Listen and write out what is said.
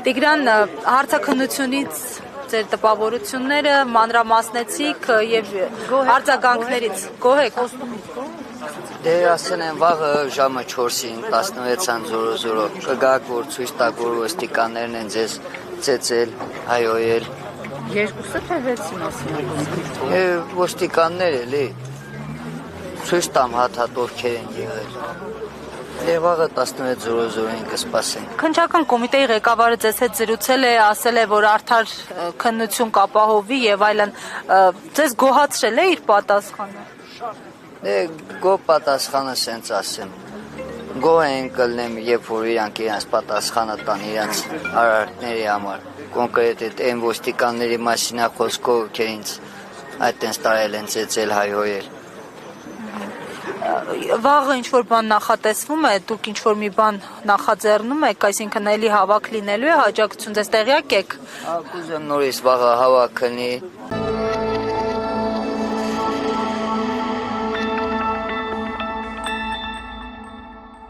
Տիգրան, հարցաքննությունից ձեր տպավորությունները մանրամասնեցիք եւ արձագանքներից գոհ եք։ Դե ասեն են վաղը ժամը 4-ին 16:00 կգաք, որ ցույց տաք, որ ոստիկաններն են ձեզ ծեծել, հայոյել։ Երկուսը թե 6-ի մասին։ Ոստիկաններ էլի ցույց տամ հատ ովքեր են եղել։ Դե վաղը 16:00-ին կսպասենք։ Քննչական կոմիտեի ղեկավարը ձեզ հետ զրուցել է, ասել է, որ արդար քննություն կապահովվի եւ այլն։ Ձեզ գոհացրել է իր պատասխանը։ Դե գոհ պատասխանը սենց ասեմ։ Գոհ են կլնեմ, երբ որ իրանք պատասխանը տան իրանց արարքների համար։ Կոնկրետ այն ոստիկանների մասին է խոսքը, ովքեր ինձ այդտենց տարել են ծեծել, հայհոյել։ Վաղը ինչ-որ բան նախատեսվում է, դուք ինչ-որ մի բան նախաձեռնում եք, այսինքն էլի հավաք լինելու է հաջակցություն, ձեզ տեղյակ եք։ Կուզեմ նորից վաղը հավաք լինի։